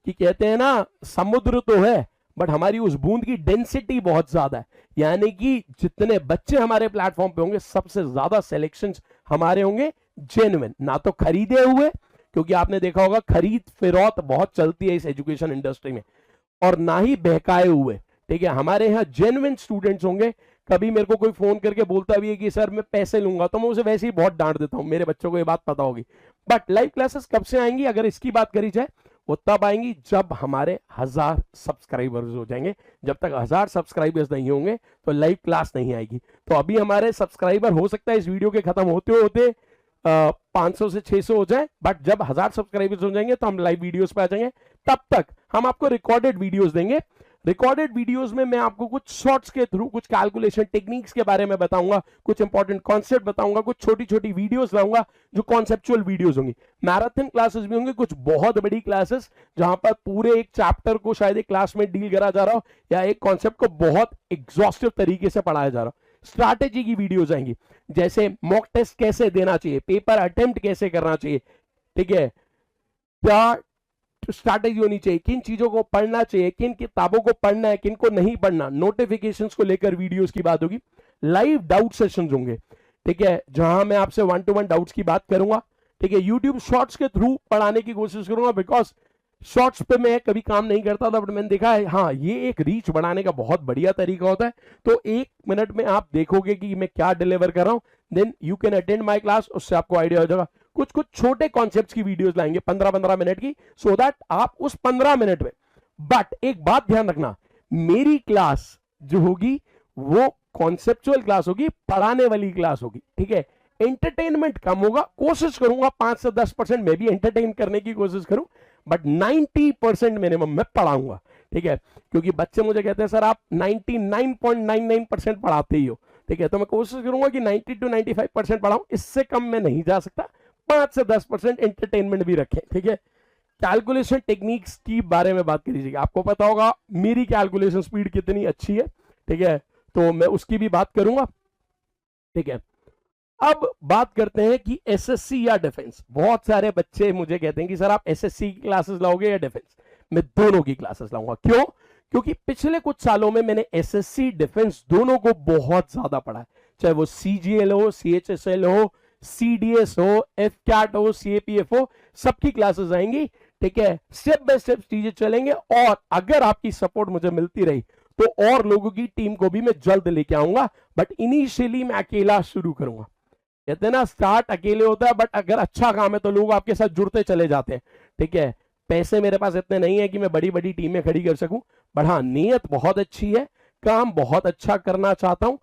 कि कहते हैं ना समुद्र तो है, बट हमारी उस बूंद की डेंसिटी बहुत ज्यादा है। यानी कि जितने बच्चे हमारे प्लेटफॉर्म पे होंगे, सबसे ज्यादा सिलेक्शंस हमारे होंगे जेन्युइन, ना तो खरीदे हुए, क्योंकि आपने देखा होगा खरीद फिरौत बहुत चलती है इस एजुकेशन इंडस्ट्री में, और ना ही बहकाए हुए। ठीक है, हमारे यहाँ जेन्युइन स्टूडेंट्स होंगे। कभी मेरे को कोई फोन करके बोलता भी है कि सर मैं पैसे लूंगा, तो मैं उसे वैसे ही बहुत डांट देता हूं, मेरे बच्चों को ये बात पता होगी। बट लाइव क्लासेस कब से आएंगी अगर इसकी बात करी जाए, वो तब आएंगी जब हमारे 1000 सब्सक्राइबर्स हो जाएंगे। जब तक 1000 सब्सक्राइबर्स नहीं होंगे तो लाइव क्लास नहीं आएगी। तो अभी हमारे सब्सक्राइबर हो सकता है इस वीडियो के खत्म होते होते 500 से 600 हो जाए, बट जब 1000 सब्सक्राइबर्स हो जाएंगे तो हम लाइव वीडियोस पे आ जाएंगे। तब तक हम आपको रिकॉर्डेड वीडियोस देंगे। रिकॉर्डेड वीडियोस में मैं आपको कुछ शॉर्ट्स के थ्रू कुछ कैलकुलेशन टेक्निक्स के बारे में बताऊंगा, कुछ इंपॉर्टेंट कॉन्सेप्ट बताऊंगा, कुछ छोटी छोटी वीडियोस लाऊंगा जो कॉन्सेप्चुअल वीडियोस होंगी। मैराथन क्लासेस भी होंगे, कुछ बहुत बड़ी क्लासेस जहां पर पूरे एक चैप्टर को शायद एक क्लास में डील करा जा रहा हो, या एक कॉन्सेप्ट को बहुत एग्जॉस्टिव तरीके से पढ़ाया जा रहा हो। स्ट्रैटेजी की वीडियोस आएंगी, जैसे मॉक टेस्ट कैसे देना चाहिए, पेपर अटेम्प्ट कैसे करना चाहिए, ठीक है, क्या स्ट्रैटेजी होनी चाहिए, किन चीजों को पढ़ना चाहिए, किन किताबों को पढ़ना है, किन को नहीं पढ़ना, नोटिफिकेशंस को लेकर वीडियोस की बात होगी। लाइव डाउट सेशंस होंगे, ठीक है, जहां मैं आपसे 1-to-1 डाउट्स की बात करूंगा। ठीक है, यूट्यूब शॉर्ट्स के थ्रू पढ़ाने की कोशिश करूंगा, बिकॉज शॉर्ट्स पे मैं कभी काम नहीं करता था, बट मैंने देखा है हाँ ये एक रीच बढ़ाने का बहुत बढ़िया तरीका होता है। तो 1 मिनट में आप देखोगे कि मैं क्या डिलीवर कर रहा हूं, then you can attend my class, उससे आपको आइडिया हो जाएगा। कुछ कुछ छोटे कॉन्सेप्ट्स की वीडियोस लाएंगे 15-15 मिनट की, सो दैट आप उस 15 मिनट में, बट एक बात ध्यान रखना, मेरी क्लास जो होगी वो कॉन्सेप्चुअल क्लास होगी, पढ़ाने वाली क्लास होगी। ठीक है, एंटरटेनमेंट कम होगा, कोशिश करूंगा 5 से 10% मैं भी एंटरटेन करने की कोशिश करूं, बट 90% मिनिमम मैं पढ़ाऊंगा। ठीक है, क्योंकि बच्चे मुझे कहते हैं सर आप 99.99% पढ़ाते ही हो, ठीक है। तो मैं कोशिश करूंगा कि 90 to 95% पढ़ाऊं, इससे कम मैं नहीं जा सकता। 5 से 10% एंटरटेनमेंट भी रखें, ठीक है। कैलकुलेशन टेक्निक्स की बारे में बात करिएगा, आपको पता होगा मेरी कैलकुलेशन स्पीड कितनी अच्छी है, ठीक है, तो मैं उसकी भी बात करूंगा, ठीक है। अब बात करते हैं कि एसएससी या डिफेंस। बहुत सारे बच्चे मुझे कहते हैं कि सर आप एसएससी की क्लासेस लाओगे या डिफेंस? मैं दोनों की क्लासेस लाऊंगा। क्यों? क्योंकि पिछले कुछ सालों में मैंने एसएससी डिफेंस दोनों को बहुत ज्यादा पढ़ा है, चाहे वो सीजीएल हो, सीएचएसएल हो, सीडीएस हो, एफकैट हो, सीएपीएफ हो, सबकी क्लासेस आएंगी, ठीक है। स्टेप बाय स्टेप चीजें चलेंगे, और अगर आपकी सपोर्ट मुझे मिलती रही तो और लोगों की टीम को भी मैं जल्द लेके आऊंगा, बट इनिशियली मैं अकेला शुरू करूंगा। कहते हैं ना, स्टार्ट अकेले होता है, बट अगर अच्छा काम है तो लोग आपके साथ जुड़ते चले जाते हैं, ठीक है। पैसे मेरे पास इतने नहीं है कि मैं बड़ी बड़ी टीमें खड़ी कर सकूं, बट हाँ, नीयत बहुत अच्छी है, काम बहुत अच्छा करना चाहता हूं।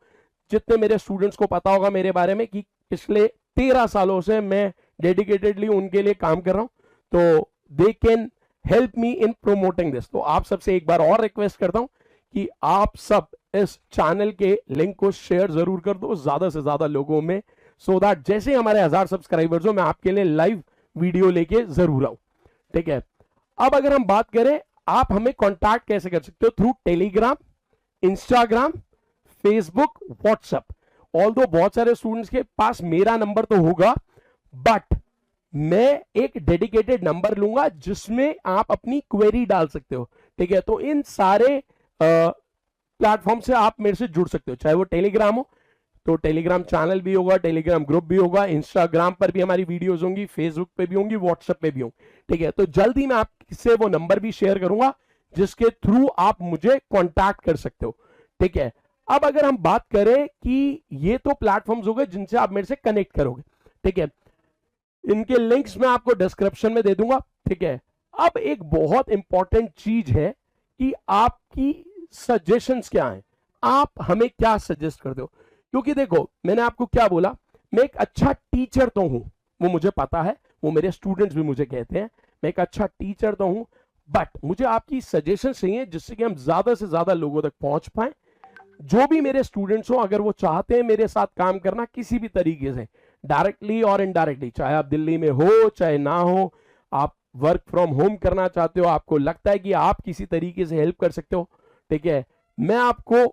जितने मेरे स्टूडेंट्स को पता होगा मेरे बारे में कि पिछले 13 सालों से मैं डेडिकेटेडली उनके लिए काम कर रहा हूं, तो they can help me in promoting this. तो आप सबसे एक बार और रिक्वेस्ट करता हूं कि आप सब इस चैनल के लिंक को शेयर जरूर कर दो ज्यादा से ज्यादा लोगों में, सो दैट जैसे हमारे 1000 सब्सक्राइबर्स हो मैं आपके लिए लाइव वीडियो लेके जरूर आऊं, ठीक है। अब अगर हम बात करें आप हमें कांटेक्ट कैसे कर सकते हो, through Telegram, Instagram, Facebook, WhatsApp. Although बहुत सारे स्टूडेंट्स के पास मेरा नंबर तो होगा, बट मैं एक डेडिकेटेड नंबर लूंगा जिसमें आप अपनी क्वेरी डाल सकते हो, ठीक है। तो इन सारे प्लेटफॉर्म से आप मेरे से जुड़ सकते हो, चाहे वो टेलीग्राम हो तो टेलीग्राम चैनल भी होगा, टेलीग्राम ग्रुप भी होगा, इंस्टाग्राम पर भी हमारी वीडियोस होंगी, फेसबुक पे भी होंगी, व्हाट्सएप पे भी होंगी, ठीक है। तो जल्दी मैं आपसे वो नंबर भी शेयर करूंगा जिसके थ्रू आप मुझे कांटेक्ट कर सकते हो, ठीक है। अब अगर हम बात करें कि ये तो प्लेटफॉर्म्स हो गए जिनसे आप मेरे से कनेक्ट करोगे, ठीक है, इनके लिंक्स मैं आपको डिस्क्रिप्शन में दे दूंगा, ठीक है। अब एक बहुत इंपॉर्टेंट चीज है कि आपकी सजेशंस क्या हैं, आप हमें क्या सजेस्ट करते हो। क्योंकि देखो मैंने आपको क्या बोला, मैं एक अच्छा टीचर तो हूं, वो मुझे पता है, वो मेरे स्टूडेंट्स भी मुझे कहते हैं मैं एक अच्छा टीचर तो हूं, बट मुझे आपकी सजेशन चाहिए जिससे कि हम ज्यादा से ज्यादा लोगों तक पहुंच पाए। जो भी मेरे स्टूडेंट्स हो, अगर वो चाहते हैं मेरे साथ काम करना किसी भी तरीके से, डायरेक्टली और इनडायरेक्टली, चाहे आप दिल्ली में हो चाहे ना हो, आप वर्क फ्रॉम होम करना चाहते हो, आपको लगता है कि आप किसी तरीके से हेल्प कर सकते हो, ठीक है, मैं आपको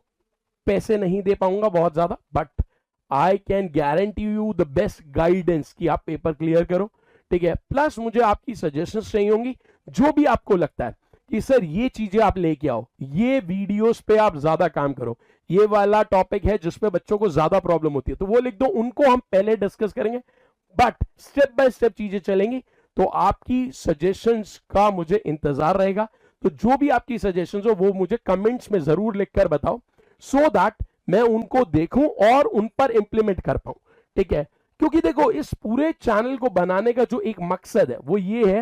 पैसे नहीं दे पाऊंगा बहुत ज्यादा, but I can guarantee you the best guidance कि आप पेपर क्लियर करो, ठीक है। प्लस मुझे आपकी सजेशंस चाहिए होंगी, जो भी आपको लगता है कि सर ये चीजें आप लेके आओ, ये वीडियोस पे आप ज्यादा काम करो, ये वाला टॉपिक है जिसपे बच्चों को ज्यादा प्रॉब्लम होती है, तो वो लिख दो, उनको हम पहले डिस्कस करेंगे, बट स्टेप बाय स्टेप चीजें चलेंगी। तो आपकी सजेशंस का मुझे इंतजार रहेगा, तो जो भी आपकी सजेशंस हो वो मुझे कमेंट्स में जरूर लिखकर बताओ, सो दैट मैं उनको देखूं और उन पर इंप्लीमेंट कर पाऊं, ठीक है। क्योंकि देखो इस पूरे चैनल को बनाने का जो एक मकसद है वो ये है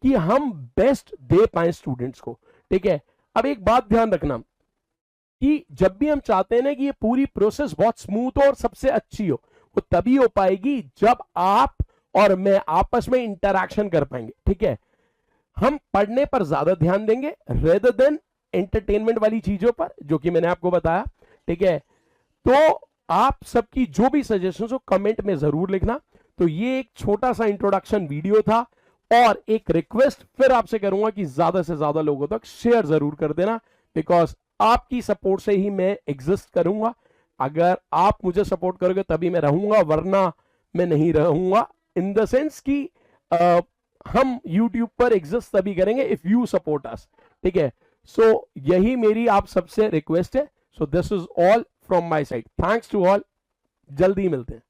कि हम बेस्ट दे पाए स्टूडेंट्स को, ठीक है। अब एक बात ध्यान रखना कि जब भी हम चाहते हैं ना कि ये पूरी प्रोसेस बहुत स्मूथ हो और सबसे अच्छी हो, वो तभी हो पाएगी जब आप और मैं आपस में इंटरैक्शन कर पाएंगे, ठीक है। हम पढ़ने पर ज्यादा ध्यान देंगे रेदर देन एंटरटेनमेंट वाली चीजों पर, जो कि मैंने आपको बताया, ठीक है। तो आप सबकी जो भी सजेशंस हो कमेंट में जरूर लिखना। तो ये एक छोटा सा इंट्रोडक्शन वीडियो था, और एक रिक्वेस्ट फिर आपसे करूंगा कि ज्यादा से ज्यादा लोगों तक शेयर जरूर कर देना, बिकॉज आपकी सपोर्ट से ही मैं एग्जिस्ट करूंगा। अगर आप मुझे सपोर्ट करोगे तभी मैं रहूंगा, वरना मैं नहीं रहूंगा, इन द सेंस कि हम YouTube पर एग्जिस्ट तभी करेंगे इफ यू सपोर्ट अस, ठीक है। सो यही मेरी आप सबसे रिक्वेस्ट है। So this is all from my side, thanks to all, जल्दी मिलते हैं।